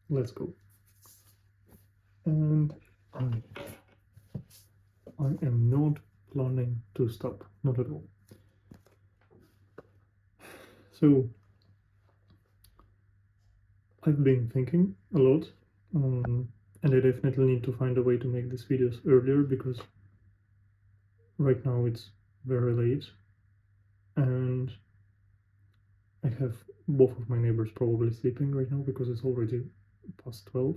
let's go. And I am not planning to stop, not at all. So I've been thinking a lot, and I definitely need to find a way to make these videos earlier because right now it's very late and I have both of my neighbors probably sleeping right now because it's already past 12.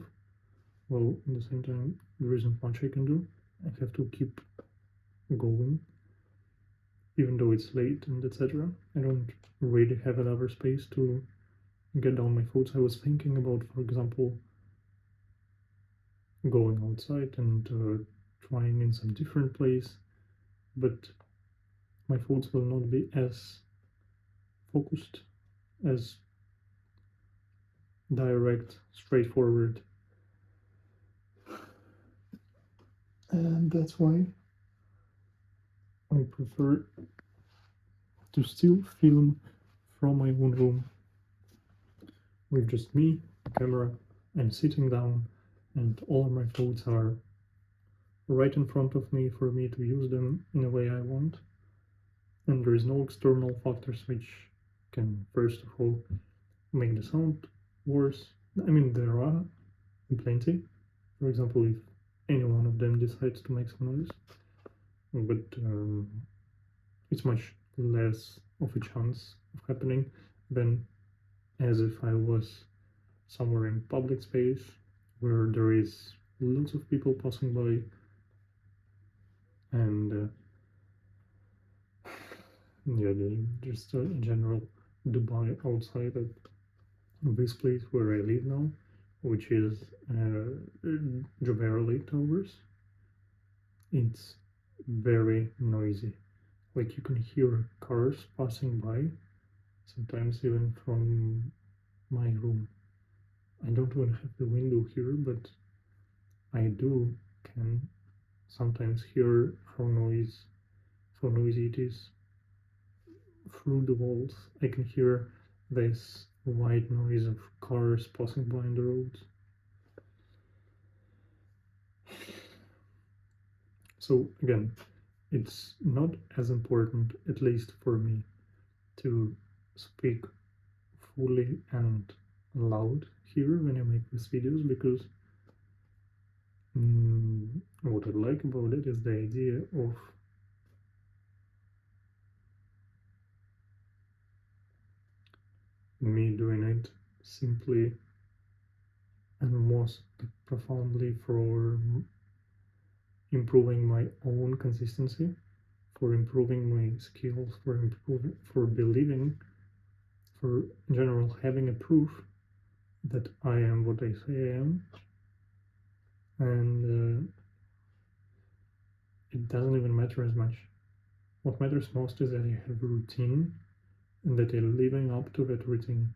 Well, at the same time, there isn't much I can do. I have to keep going, even though it's late and etc. I don't really have another space to get down my thoughts. I was thinking about, for example, going outside and trying in some different place, but my thoughts will not be as focused, as direct, straightforward. And that's why I prefer to still film from my own room with just me, a camera, and sitting down, and all of my thoughts are right in front of me for me to use them in a way I want. And there is no external factors which can, first of all, make the sound worse. I mean, there are plenty. For example, if any one of them decides to make some noise, but it's much less of a chance of happening than as if I was somewhere in public space where there is lots of people passing by and yeah, just in general Dubai outside of this place where I live now, which is Jumeirah Lake Towers. It's very noisy. Like you can hear cars passing by, sometimes even from my room. I don't even have the window here, but I do can sometimes hear how noisy it is through the walls. I can hear this white noise of cars passing by on the roads. So again, it's not as important, at least for me, to speak fully and loud here when I make these videos because what I like about it is the idea of me doing it simply and most profoundly for improving my own consistency, for improving my skills, for believing, for in general having a proof that I am what I say I am, and it doesn't even matter as much. What matters most is that I have a routine and that I'm living up to that routine.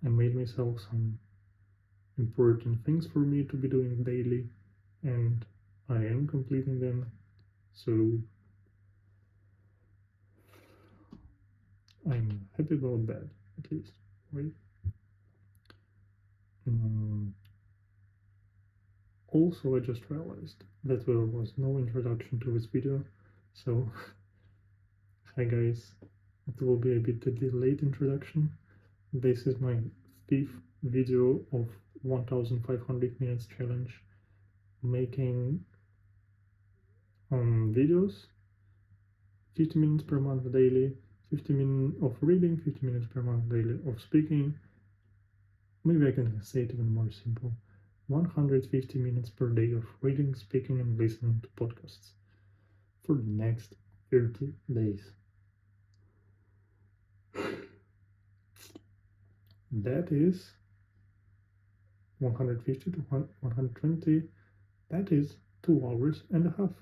I made myself some important things for me to be doing daily, and I am completing them. So I'm happy about that, at least, right? Also, I just realized that there was no introduction to this video, so hi guys, it will be a bit a delayed introduction. This is my 5th video of 1500 minutes challenge, making videos 50 minutes per month daily, 50 minutes of reading, 50 minutes per month daily of speaking. Maybe I can say it even more simple. 150 minutes per day of reading, speaking, and listening to podcasts for the next 30 days. That is 150 to 120. That is 2 hours and a half.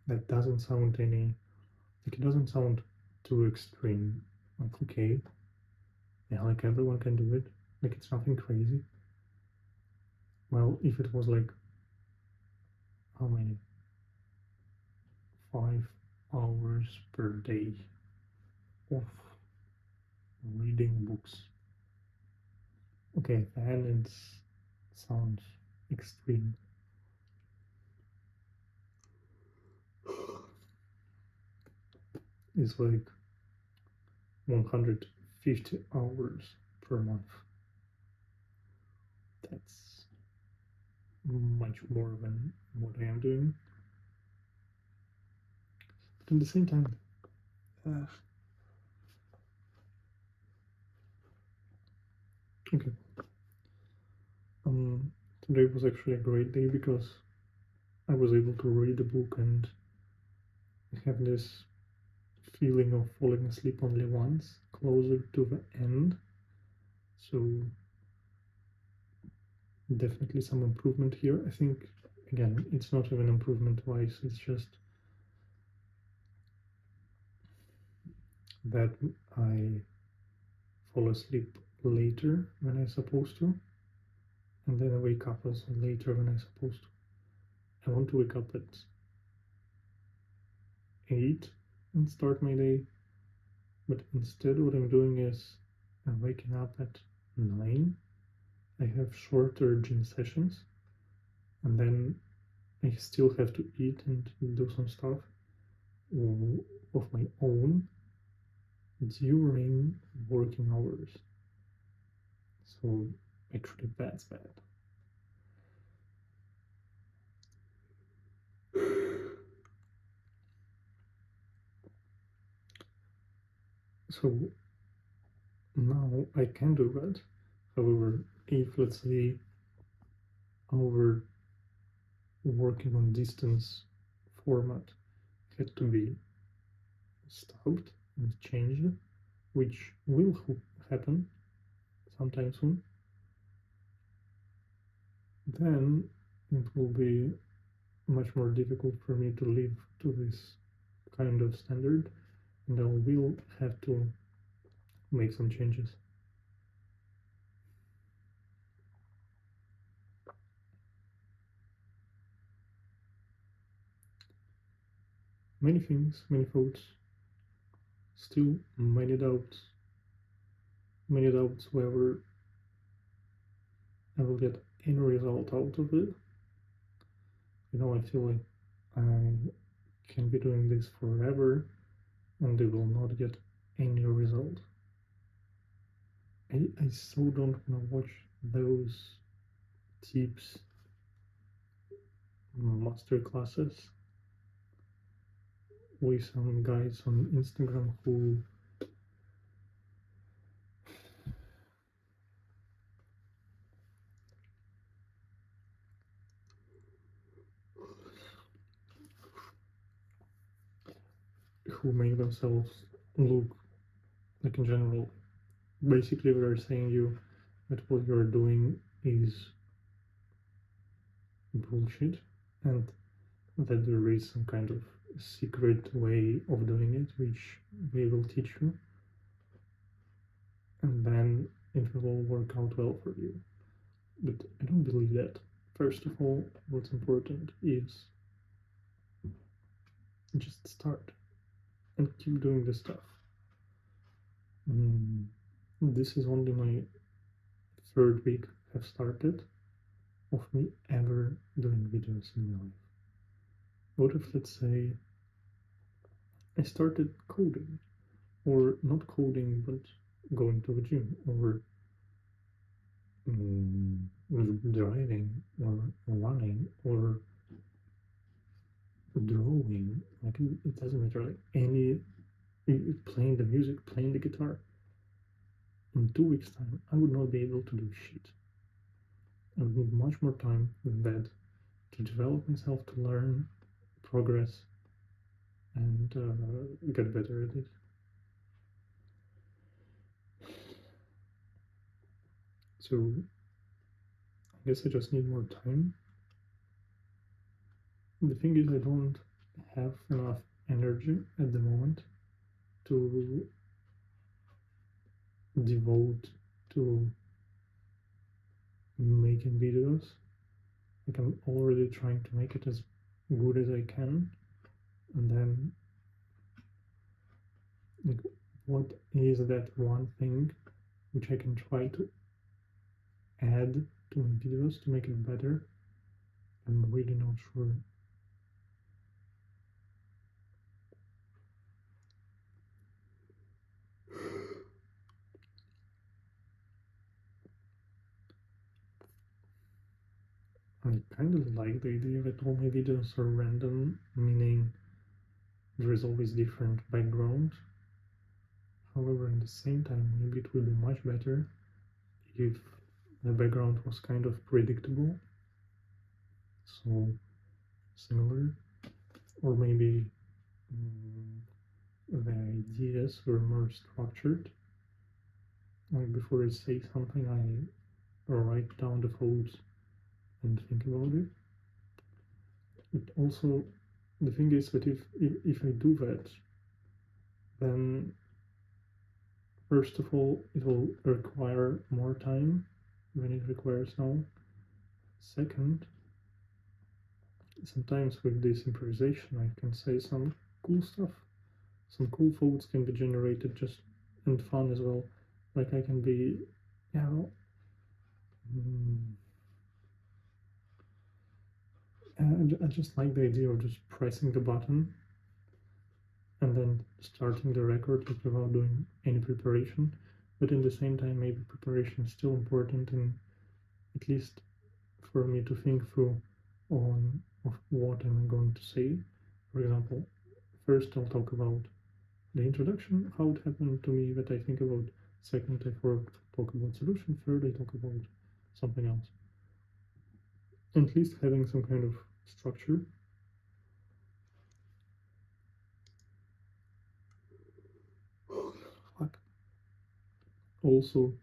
That doesn't sound like it doesn't sound too extreme. Like, okay, yeah, like everyone can do it. Like it's nothing crazy. Well, if it was like, how many? 5 hours per day of reading books. Okay, then it sounds extreme. It's like 150 hours per month. That's much more than what I am doing. But at the same time, okay. Today was actually a great day because I was able to read the book and have this feeling of falling asleep only once, closer to the end. So definitely some improvement here. I think, again, it's not even improvement-wise, it's just that I fall asleep later when I'm supposed to, and then I wake up also later when I'm supposed to. I want to wake up at 8 and start my day, but instead what I'm doing is I'm waking up at 9. I have shorter gym sessions, and then I still have to eat and do some stuff of my own during working hours. So actually that's bad. So now I can do that. However, if let's say our working on distance format had to be stopped and changed, which will happen sometime soon, then it will be much more difficult for me to live to this kind of standard, and I will have to make some changes. Many things, many thoughts, still many doubts whether I will get any result out of it. I feel like I can be doing this forever and they will not get any result. I so don't want to watch those tips master classes with some guys on Instagram who make themselves look like, in general, basically they're saying you that what you're doing is bullshit and that there is some kind of secret way of doing it which they will teach you, and then it will all work out well for you. But I don't believe that. First of all, what's important is just start and keep doing the stuff. This is only my third week have started of me ever doing videos in my life. What if, let's say, I started coding, or not coding, but going to the gym, or driving, or running, or drawing, like it doesn't matter, like playing the music, playing the guitar. In 2 weeks' time, I would not be able to do shit. I would need much more time than that to develop myself, to learn, progress, and get better at it. So I guess I just need more time. The thing is, I don't have enough energy at the moment to devote to making videos. Like, I'm already trying to make it as good as I can, and then like what is that one thing which I can try to add to my videos to make it better? I'm really not sure. I kind of like the idea that all my videos are random, meaning there is always different background. However, at the same time, maybe it would be much better if the background was kind of predictable, so similar, or maybe the ideas were more structured. Like before I say something, I write down the thoughts and think about it. But also, the thing is that if I do that, then first of all, it will require more time than it requires now. Second, sometimes with this improvisation, I can say some cool stuff. Some cool thoughts can be generated just and fun as well. Like I can be, yeah, I just like the idea of just pressing the button and then starting the record without doing any preparation. But in the same time, maybe preparation is still important, and at least for me to think through on of what am I going to say. For example, first I'll talk about the introduction, how it happened to me that I think about. Second, I talk about solution. Third, I talk about something else. At least having some kind of structure. Fuck. Also,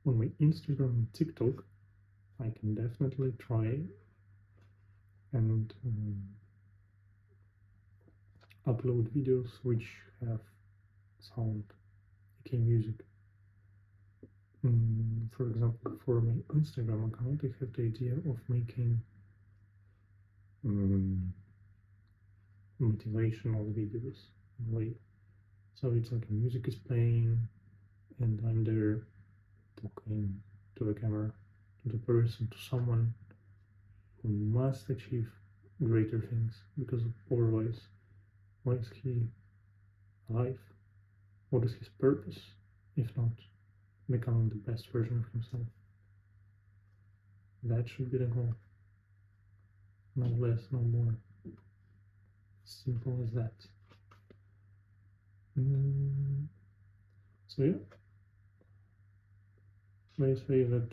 on my Instagram and TikTok, I can definitely try and upload videos which have sound, aka music. For example, for my Instagram account, I have the idea of making motivational videos in a way. So it's like a music is playing, and I'm there talking to the camera, to the person, to someone who must achieve greater things, because otherwise, why is he alive? What is his purpose, if not becoming the best version of himself? That should be the goal. No less, no more. Simple as that. So yeah, they say that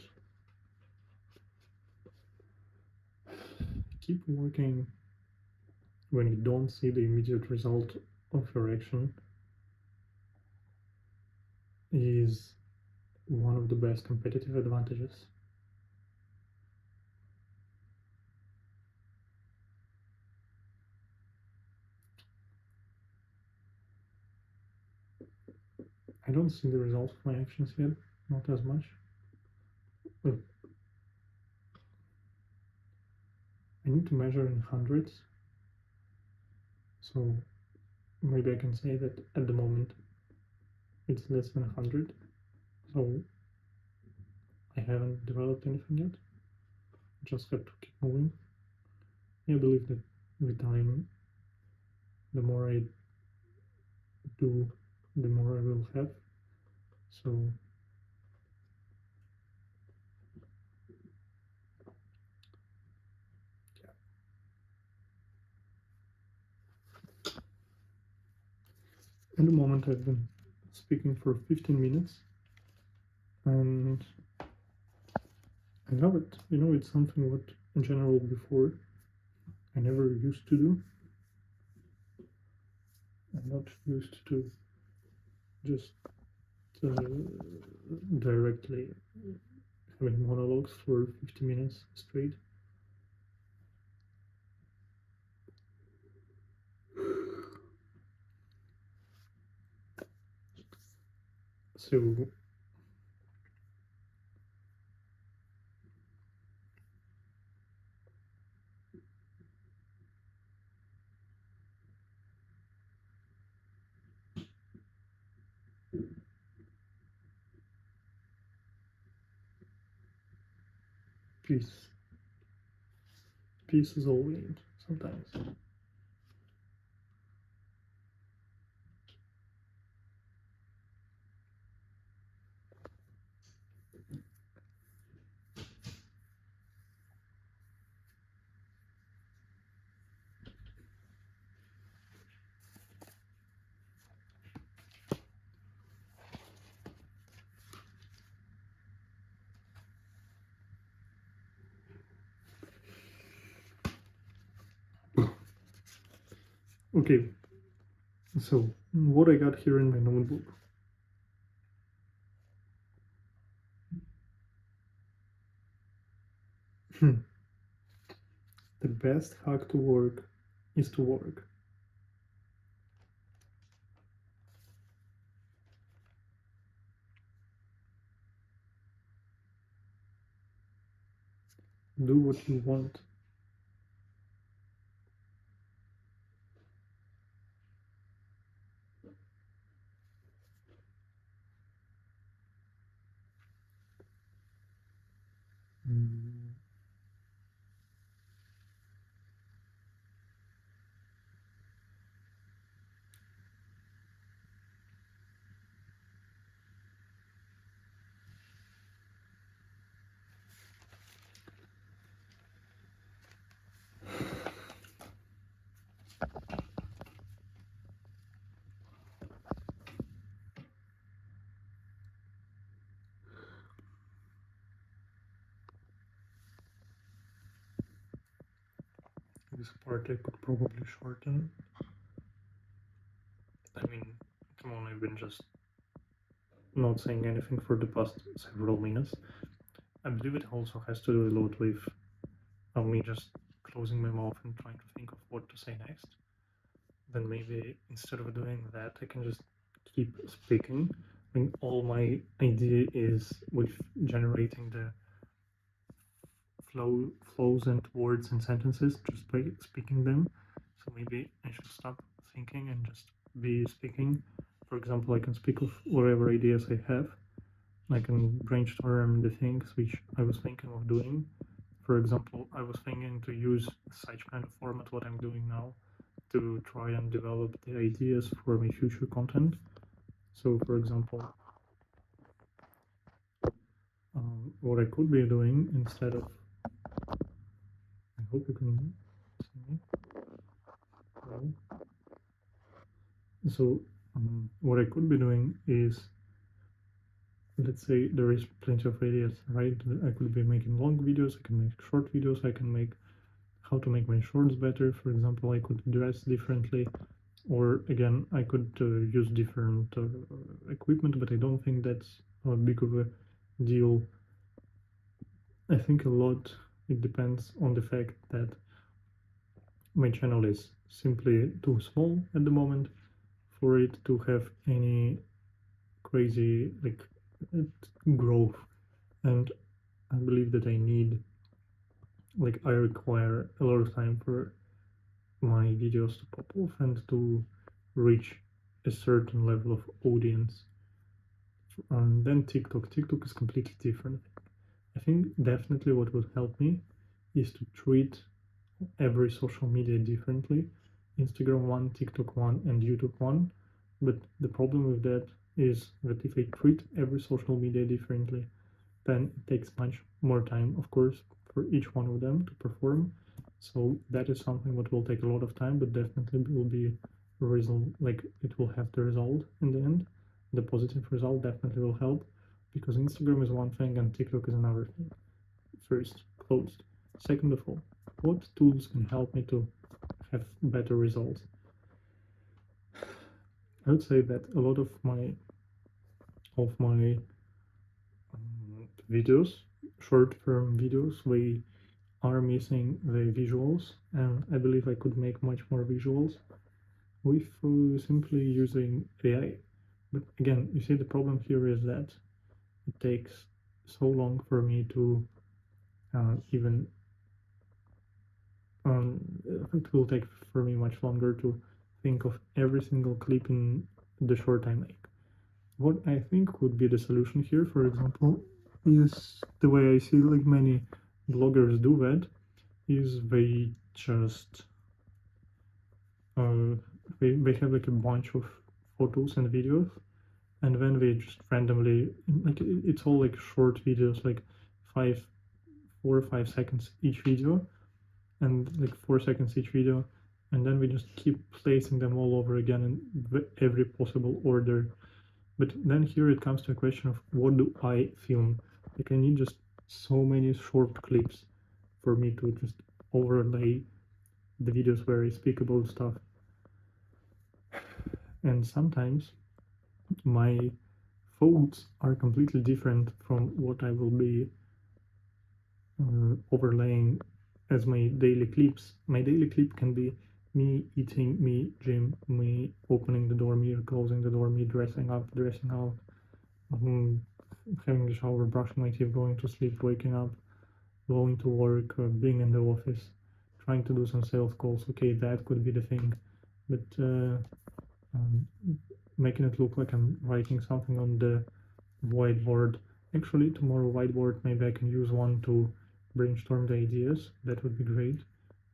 keep working when you don't see the immediate result of your action is one of the best competitive advantages. I don't see the results of my actions yet, not as much, but I need to measure in hundreds, so maybe I can say that at the moment it's less than 100, so I haven't developed anything yet, just have to keep moving. I believe that with time, the more I do, the more I will have, so at the moment I've been speaking for 15 minutes and I love it. You know, it's something what in general before I never used to do. I'm not used to just directly having monologues for 50 minutes straight. So Peace. Peace is all we need sometimes. Okay, so what I got here in my notebook. The best hack to work is to work. Do what you want. Mm. This part I could probably shorten. I mean, come on, I've been just not saying anything for the past several minutes. I believe it also has to do a lot with me just closing my mouth and trying to think of what to say next. Then maybe instead of doing that, I can just keep speaking. I mean, all my idea is with generating the flows and words and sentences just by speaking them. So maybe I should stop thinking and just be speaking. For example, I can speak of whatever ideas I have. I can brainstorm the things which I was thinking of doing. For example, I was thinking to use such kind of format what I'm doing now to try and develop the ideas for my future content. So, for example, what I could be doing instead of, I hope you can see me. Well, so what I could be doing is, let's say there is plenty of ideas, right? I could be making long videos, I can make short videos, I can make how to make my shorts better. For example, I could dress differently, or again, I could use different equipment, but I don't think that's a big of a deal. I think a lot it depends on the fact that my channel is simply too small at the moment for it to have any crazy growth, and I believe that I require a lot of time for my videos to pop off and to reach a certain level of audience. And then TikTok is completely different. I think definitely what would help me is to treat every social media differently. Instagram one, TikTok one, and YouTube one. But the problem with that is that if I treat every social media differently, then it takes much more time, of course, for each one of them to perform. So that is something that will take a lot of time, but definitely will be a result, like it will have the result in the end. The positive result definitely will help, because Instagram is one thing and TikTok is another thing. First, closed. Second of all, what tools can help me to have better results? I would say that a lot of my videos, short-form videos, they are missing the visuals, and I believe I could make much more visuals with simply using AI. But again, you see, the problem here is that it takes so long for me to even it will take for me much longer to think of every single clip in the short I make. What I think would be the solution here, for example, is the way I see like many bloggers do that is they just they have like a bunch of photos and videos, and then they just randomly, like, it's all like short videos, like 4 or 5 seconds each video, and like 4 seconds each video, and then we just keep placing them all over again in every possible order. But then here it comes to a question of what do I film? Like, I need just so many short clips for me to just overlay the videos where I speak about stuff. And sometimes my thoughts are completely different from what I will be overlaying as my daily clips. My daily clip can be me eating, me gym, me opening the door, me closing the door, me dressing up, dressing out, having a shower, brushing my teeth, going to sleep, waking up, going to work, being in the office, trying to do some sales calls. Okay, that could be the thing, but making it look like I'm writing something on the whiteboard. Actually, tomorrow whiteboard, maybe I can use one to brainstorm the ideas. That would be great.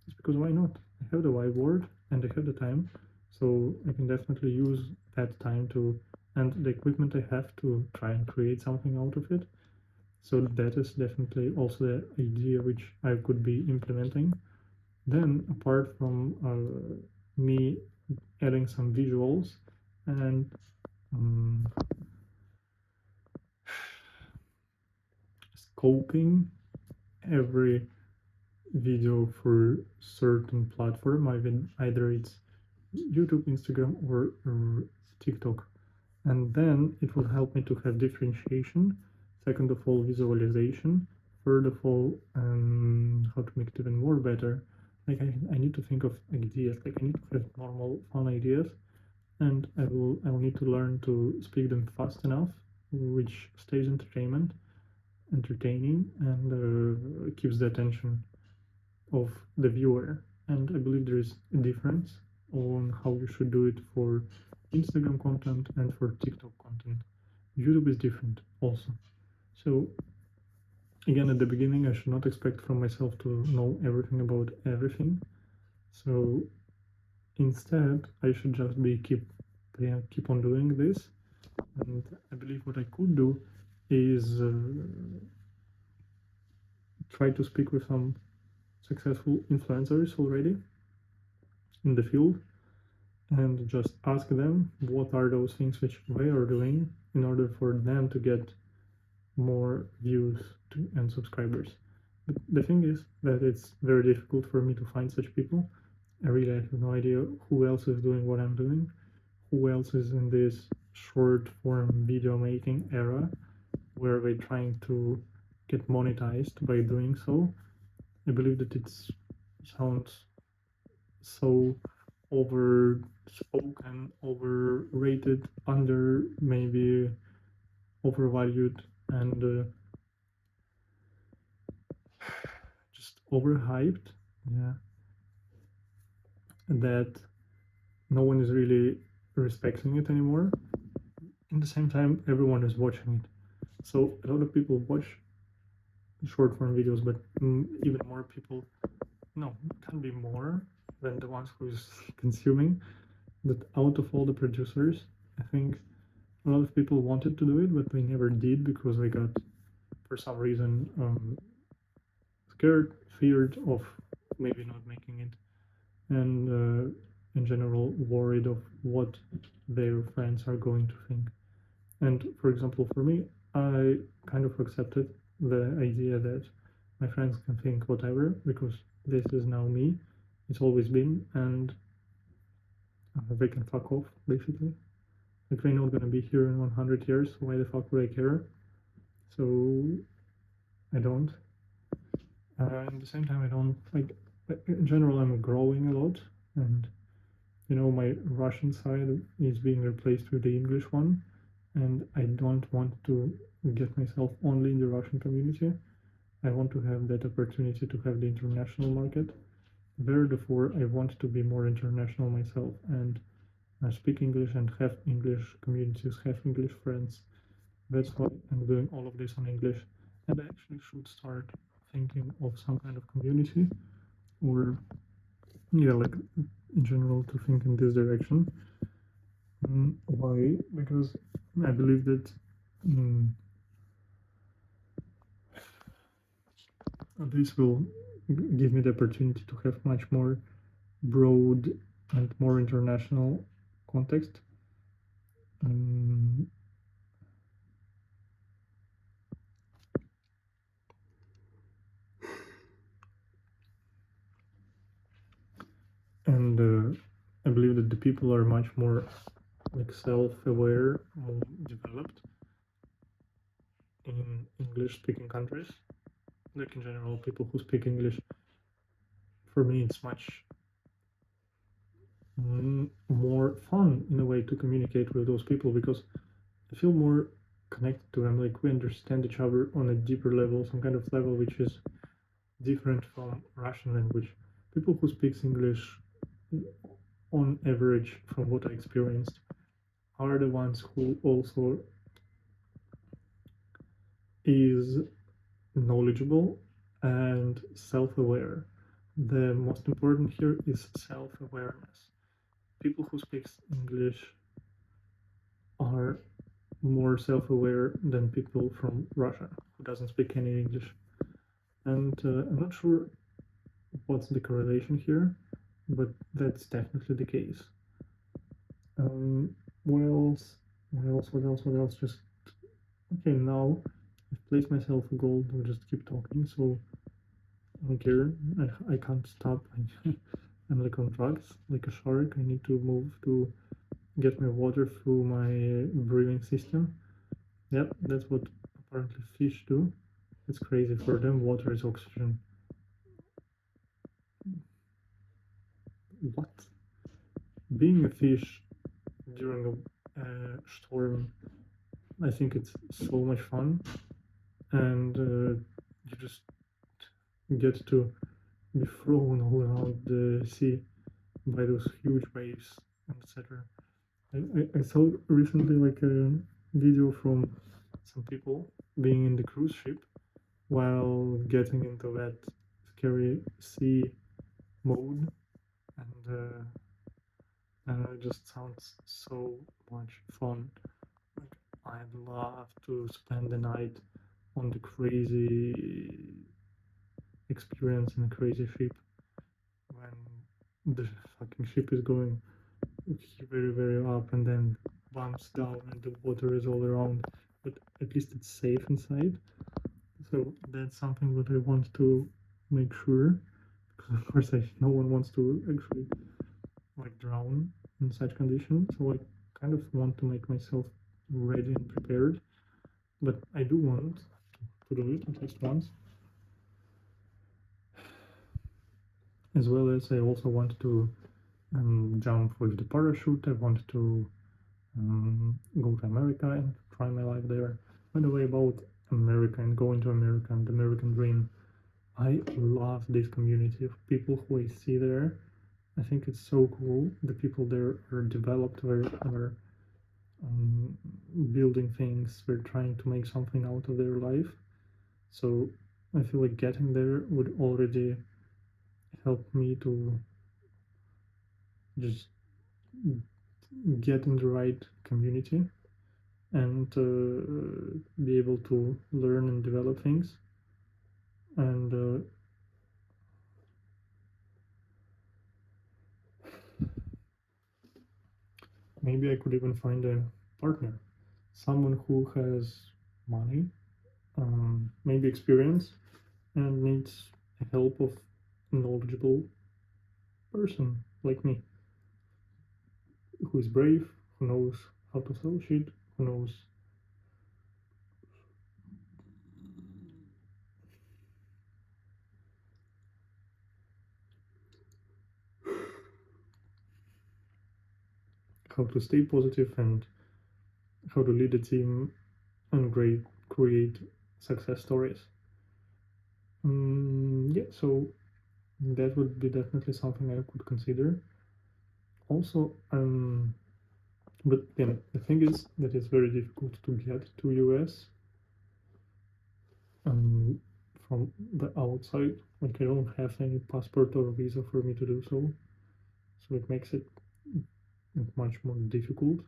It's because why not? I have the whiteboard and I have the time, so I can definitely use that time to, and the equipment I have to try and create something out of it. So that is definitely also the idea which I could be implementing. Then, apart from me adding some visuals and scoping every video for certain platform, either it's YouTube, Instagram, or TikTok. And then it will help me to have differentiation. Second of all, visualization. Third of all, how to make it even more better. Like, I need to think of ideas. Like, I need to have normal fun ideas, and I will need to learn to speak them fast enough, which stays entertaining, and keeps the attention of the viewer. And I believe there is a difference on how you should do it for Instagram content and for TikTok content. YouTube is different also. So again, at the beginning, I should not expect from myself to know everything about everything. So instead, I should just be keep on doing this. And I believe what I could do is try to speak with some successful influencers already in the field and just ask them what are those things which they are doing in order for them to get more views and subscribers. But the thing is that it's very difficult for me to find such people. I really have no idea who else is doing what I'm doing, who else is in this short form video making era where they're trying to get monetized by doing so. I believe that it sounds so overspoken, overrated, maybe overvalued, and just overhyped. Yeah, that no one is really respecting it anymore. At the same time, everyone is watching it. So a lot of people watch short form videos, but even more people, no, it can be more than the ones who's consuming. That out of all the producers, I think a lot of people wanted to do it, but they never did because they got, for some reason, scared, feared of maybe not making it, and in general worried of what their friends are going to think. And for example, for me, I kind of accepted the idea that my friends can think whatever because this is now me. It's always been, and they can fuck off, basically. Like, they're not gonna be here in 100 years. Why the fuck would I care? So I don't. At the same time, I don't like. In general, I'm growing a lot, and my Russian side is being replaced with the English one, and I don't want to get myself only in the Russian community. I want to have that opportunity to have the international market. Therefore, I want to be more international myself and speak English and have English communities, have English friends. That's why I'm doing all of this on English. And I actually should start thinking of some kind of community, or yeah, like in general to think in this direction. Why? Because I believe that this will give me the opportunity to have much more broad and more international context. And I believe that the people are much more like self-aware, more developed in English-speaking countries. Like in general, people who speak English, for me, it's much more fun in a way to communicate with those people because I feel more connected to them. Like we understand each other on a deeper level, some kind of level which is different from Russian language. People who speak English, on average, from what I experienced, are the ones who also is knowledgeable and self-aware. The most important here is self-awareness. People who speak English are more self-aware than people from Russia who doesn't speak any English. And I'm not sure what's the correlation here, but that's definitely the case. What else? What else? What else? What else? Just okay. Now I've placed myself a goal to just keep talking, so I don't care. I can't stop. I'm like on drugs, like a shark. I need to move to get my water through my breathing system. Yep, that's what apparently fish do. It's crazy for them. Water is oxygen. What? Being a fish during a storm, I think it's so much fun, and you just get to be thrown all around the sea by those huge waves, etc. I saw recently like a video from some people being in the cruise ship while getting into that scary sea mode, and it just sounds so much fun. Like I'd love to spend the night on the crazy experience in a crazy ship when the fucking ship is going very very up and then bumps down and the water is all around, but at least it's safe inside. So that's something that I want to make sure, because of course no one wants to actually like drown in such conditions. So I kind of want to make myself ready and prepared, but I do want to do it at least once. As well as I also want to jump with the parachute. I want to go to America and try my life there. By the way, about America and going to America and the American dream, I love this community of people who I see there. I think it's so cool. The people there are developed, are building things, they're trying to make something out of their life. So I feel like getting there would already help me to just get in the right community and be able to learn and develop things. And maybe I could even find a partner, someone who has money, maybe experience, and needs the help of a knowledgeable person like me, who is brave, who knows how to sell shit, who knows how to stay positive and how to lead a team and create success stories. Yeah, so that would be definitely something I could consider. Also, but yeah, the thing is that it's very difficult to get to US from the outside. Like I don't have any passport or visa for me to do so. So it makes it much more difficult.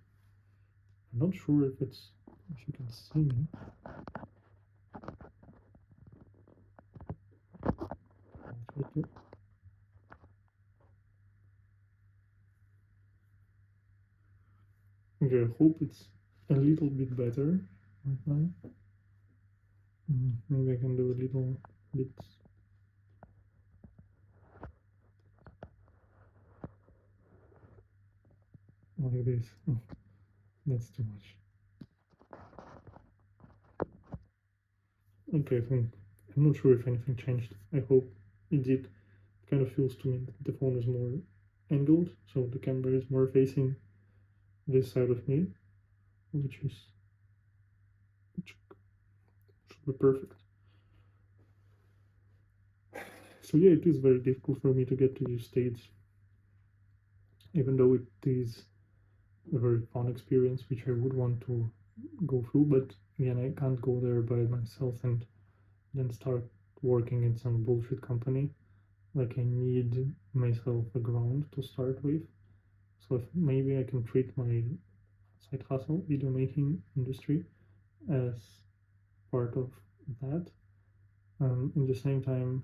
I'm not sure if you can see me. Okay, I hope it's a little bit better right now. Maybe I can do a little bit. Like this. Oh, that's too much. Okay, I'm not sure if anything changed. I hope it did. It kind of feels to me that the phone is more angled, so the camera is more facing this side of me, which should be perfect. So yeah, it is very difficult for me to get to these states, even though it is a very fun experience, which I would want to go through. But again, I can't go there by myself and then start working in some bullshit company. Like I need myself a ground to start with. So if maybe I can treat my side hustle, video making industry, as part of that. In the same time,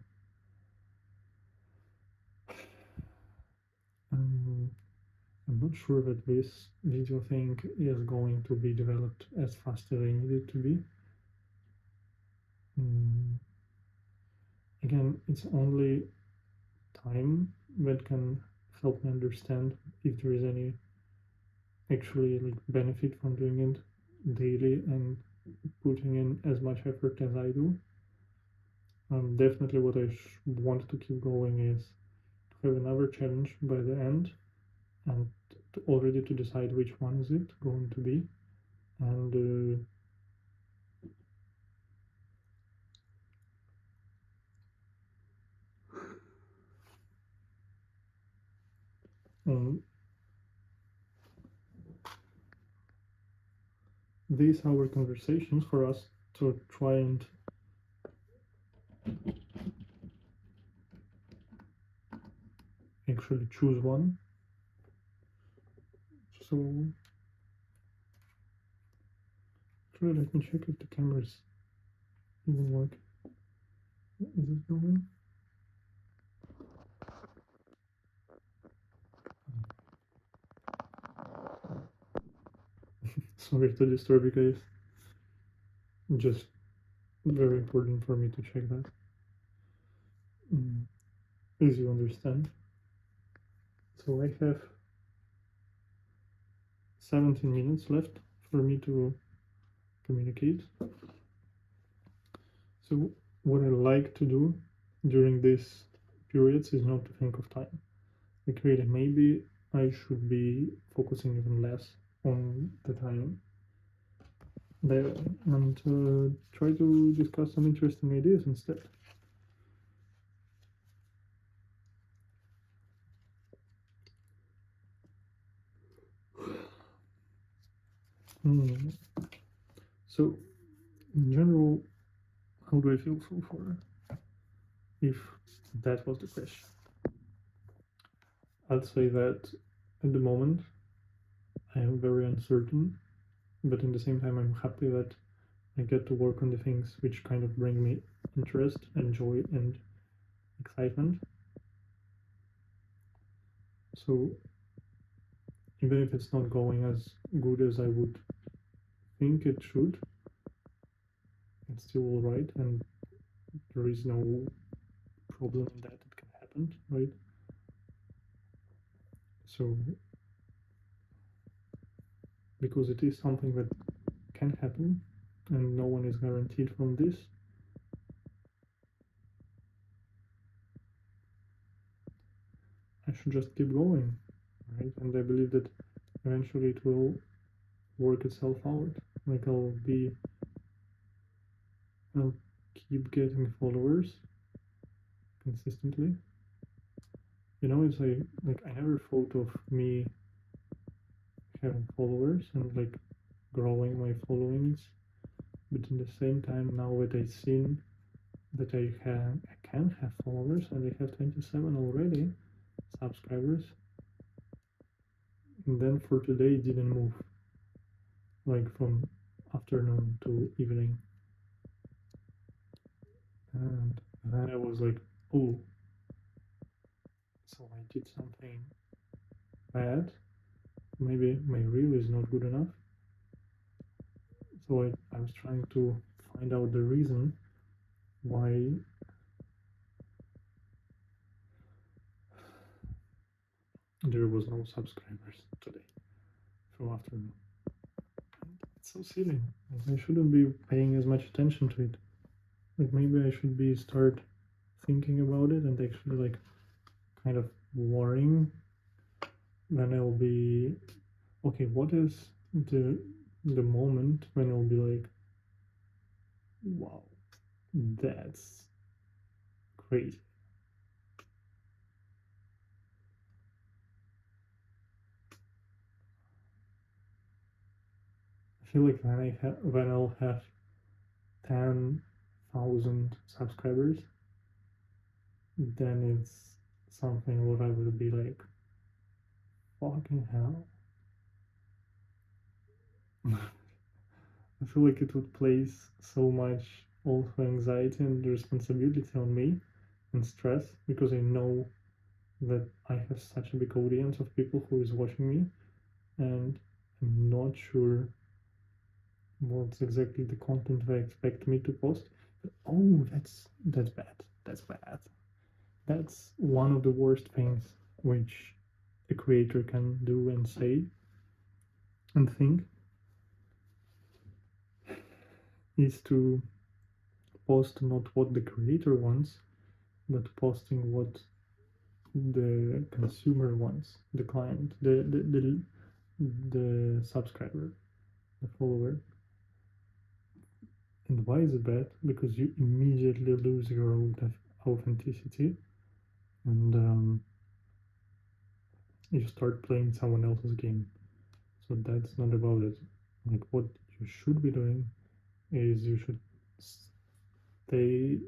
I'm not sure that this video thing is going to be developed as fast as I need it to be. Again, it's only time that can help me understand if there is any actually like benefit from doing it daily and putting in as much effort as I do. Definitely what I want to keep going is to have another challenge by the end and already to decide which one is it going to be. And these are our conversations for us to try and actually choose one. So let me check if the cameras even work. Is it going? Sorry to disturb you guys. Just very important for me to check that. As you understand. So I have 17 minutes left for me to communicate. So what I like to do during these periods is not to think of time. Like really, maybe I should be focusing even less on the time there and try to discuss some interesting ideas instead. So, in general, how do I feel so far? If that was the question, I'd say that at the moment I am very uncertain, but in the same time, I'm happy that I get to work on the things which kind of bring me interest and joy and excitement. So, even if it's not going as good as I would think it should, it's still alright, and there is no problem in that. It can happen, right? So, because it is something that can happen, and no one is guaranteed from this, I should just keep going, right? And I believe that eventually it will work itself out. Like I'll keep getting followers consistently. You know, it's like I never thought of me having followers and like growing my followings, but in the same time, now that I've seen that I can have followers, and I have 27 already subscribers. And then for today it didn't move, like from afternoon to evening. And then I was like, oh, so I did something bad. Maybe my reel is not good enough. So I was trying to find out the reason why there was no subscribers today from afternoon. It's so silly. Like, I shouldn't be paying as much attention to it. Like maybe I should be start thinking about it and actually like kind of worrying. Then I'll be okay. What is the moment when I'll be like, wow, that's crazy. I feel like when I'll have 10,000 subscribers, then it's something what I will be like, fucking hell. I feel like it would place so much also anxiety and responsibility on me and stress, because I know that I have such a big audience of people who is watching me, and I'm not sure what's exactly the content they expect me to post. But, oh, that's bad. That's bad. That's one of the worst things which a creator can do and say and think, is to post not what the creator wants, but posting what the consumer wants, the client, the subscriber, the follower. And why is it bad? Because you immediately lose your own authenticity, and you start playing someone else's game. So that's not about it. Like what you should be doing is you should stay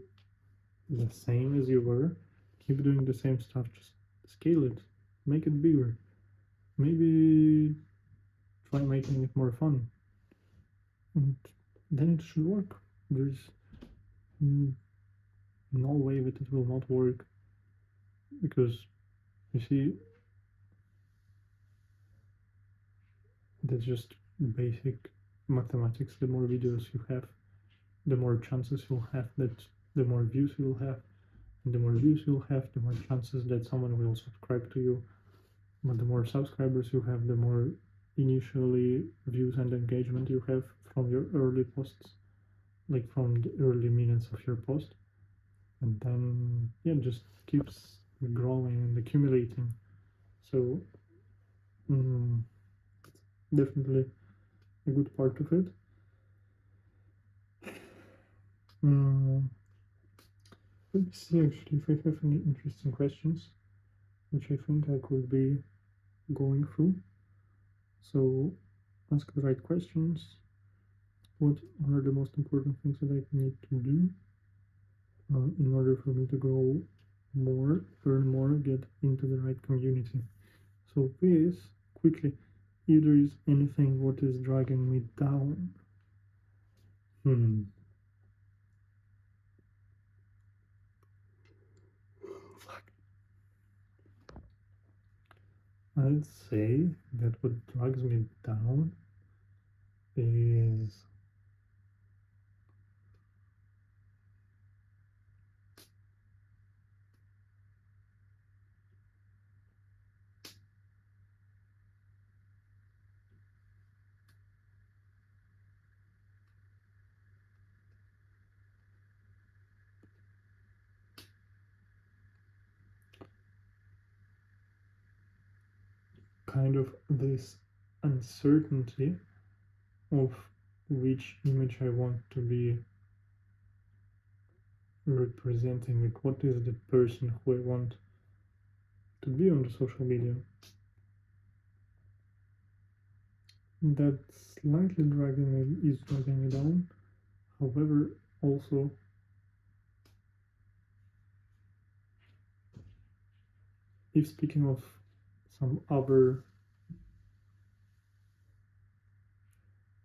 the same as you were, keep doing the same stuff, just scale it, make it bigger. Maybe try making it more fun. And then it should work. There's no way that it will not work, because you see, that's just basic mathematics. The more videos you have, the more chances you'll have that the more views you'll have, and the more views you'll have, the more chances that someone will subscribe to you. But the more subscribers you have, the more initially views and engagement you have from your early posts, like from the early minutes of your post. And then yeah, just keeps growing and accumulating. So definitely a good part of it. Let me see actually if I have any interesting questions, which I think I could be going through. So ask the right questions. What are the most important things that I need to do in order for me to grow more, earn more, get into the right community? So this, quickly, if there is anything what is dragging me down. Fuck. I'd say that what drags me down is kind of this uncertainty of which image I want to be representing, like what is the person who I want to be on the social media. That slightly is dragging me down. However, also if speaking of some other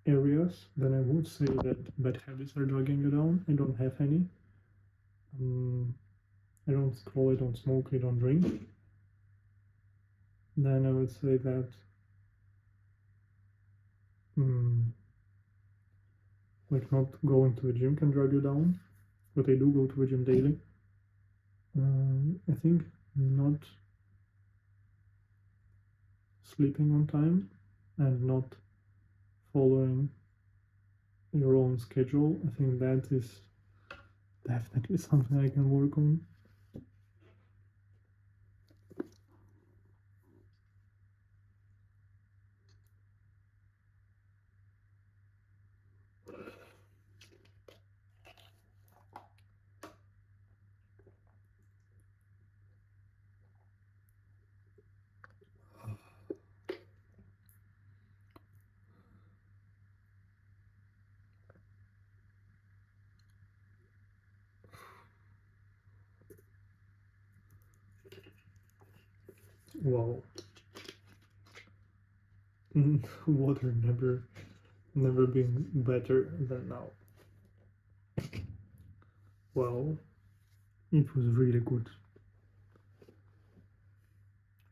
areas, then I would say that bad habits are dragging you down. I don't have any. I don't scroll, I don't smoke, I don't drink. Then I would say that like not going to the gym can drag you down, but I do go to the gym daily. I think not sleeping on time and not following your own schedule, I think that is definitely something I can work on. Wow. Water never been better than now. Well, it was really good.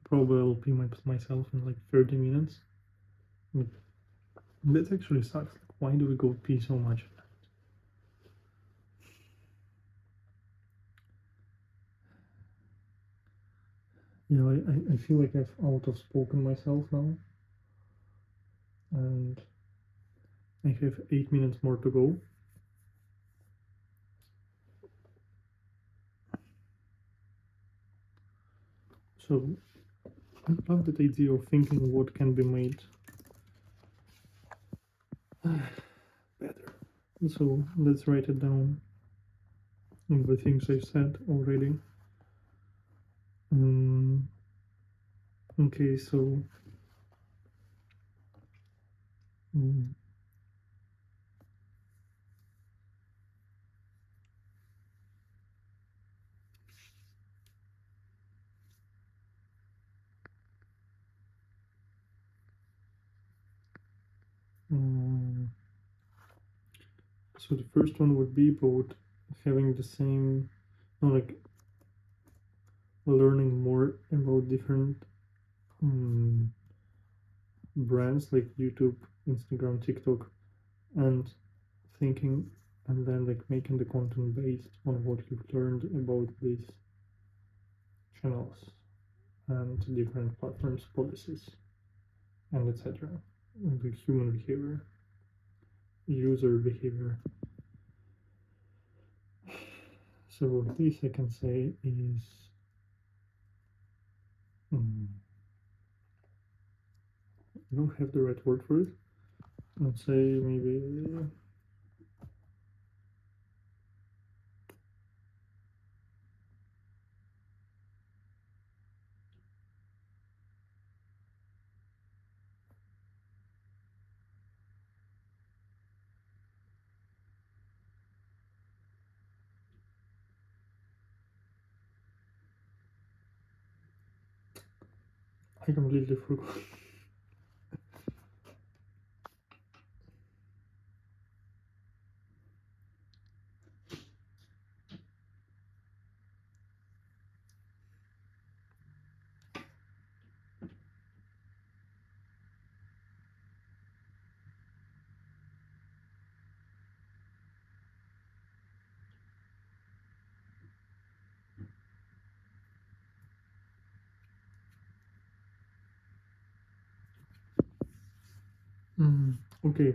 Probably I'll pee myself in like 30 minutes. That actually sucks. Like, why do we go pee so much? Yeah, I feel like I've out-spoken myself now. And I have 8 minutes more to go. So I love that idea of thinking what can be made better. So let's write it down. The things I said already. Okay, so so the first one would be about having the same, like learning more about different brands like YouTube, Instagram, TikTok, and thinking and then like making the content based on what you've learned about these channels and different platforms, policies, and etc. The human behavior, user behavior. So this I can say is I don't have the right word for it. Let's say maybe I completely forgot. Okay,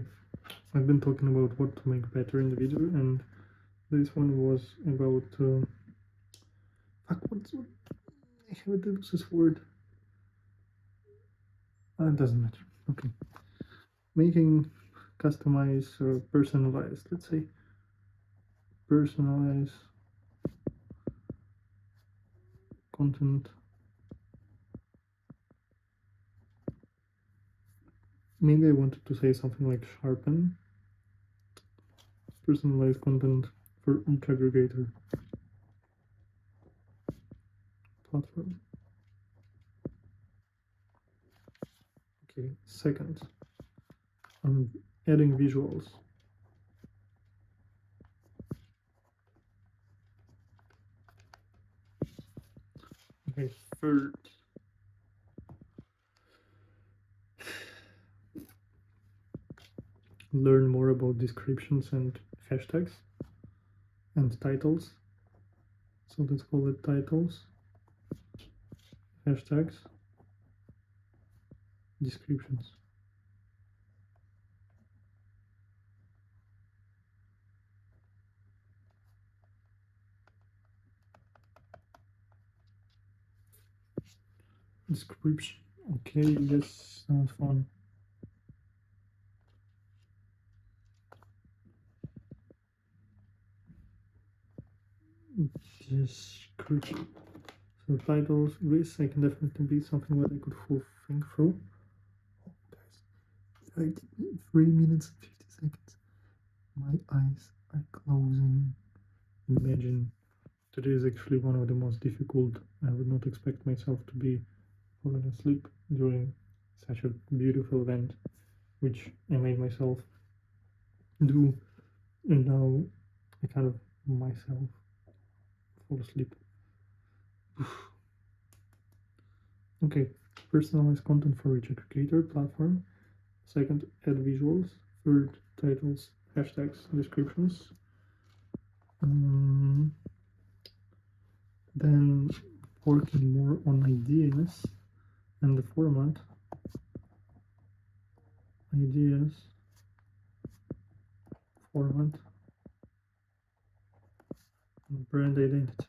I've been talking about what to make better in the video, and this one was about fuck, what's what? I have a this word. It doesn't matter. Okay, making customized or personalized. Let's say personalized content. Maybe I wanted to say something like sharpen personalized content for each aggregator platform. Okay, second, I'm adding visuals. Okay, third, learn more about descriptions and hashtags and titles. So let's call it titles, hashtags, descriptions. Description. Okay, yes, sounds fun. Description. So titles, this I can definitely be something that I could full think through. Oh, guys, like 3 minutes and 50 seconds. My eyes are closing. Imagine today is actually one of the most difficult. I would not expect myself to be falling asleep during such a beautiful event, which I made myself do, and now I kind of myself fall asleep. Okay, personalize content for each aggregator platform. Second, add visuals. Third, titles, hashtags, descriptions. Then working more on ideas and the format. Ideas, format, and brand identity.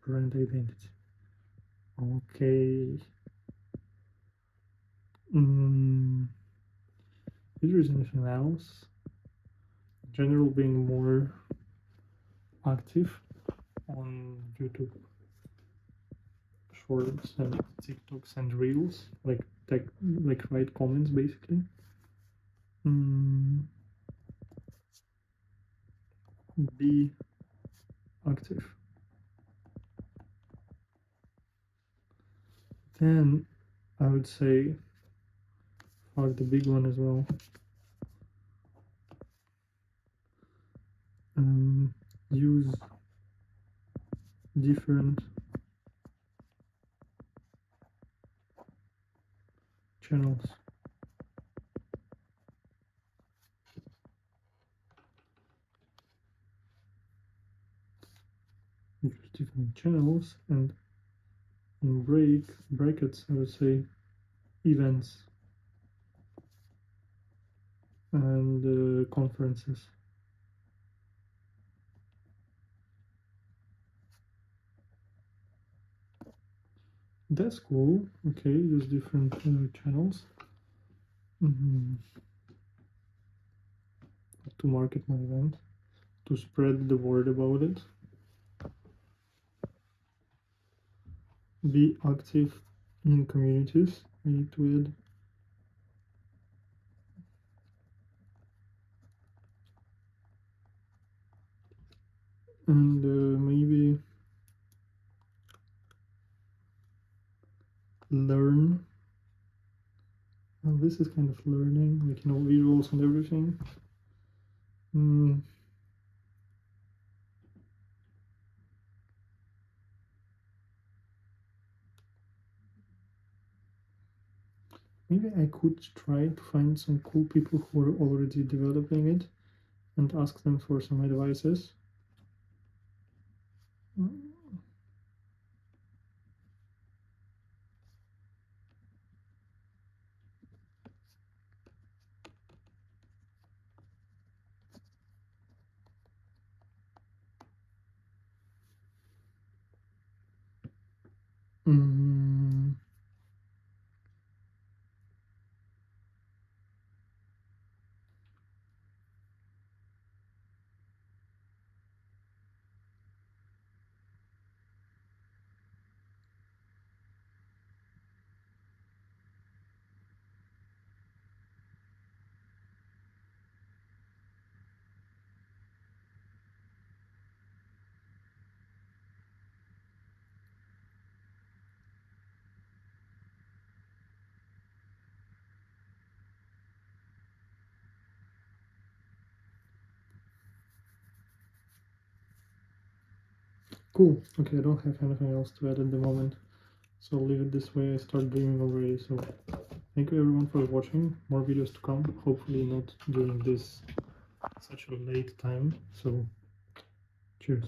Brand identity. Okay. Is there anything else? In general, being more active on YouTube Shorts and TikToks and Reels, like write comments basically. Be active. Then I would say, fuck the big one as well. Use different channels. Use different channels, and in brackets I would say events and conferences. That's cool. Okay, use different channels to market my event, to spread the word about it. Be active in communities. I need to add. And maybe learn. Well, this is kind of learning, like, visuals and everything. Maybe I could try to find some cool people who are already developing it and ask them for some advices. Cool. Okay, I don't have anything else to add at the moment, so I'll leave it this way. I start gaming already, so thank you everyone for watching. More videos to come, hopefully not during this such a late time, so cheers.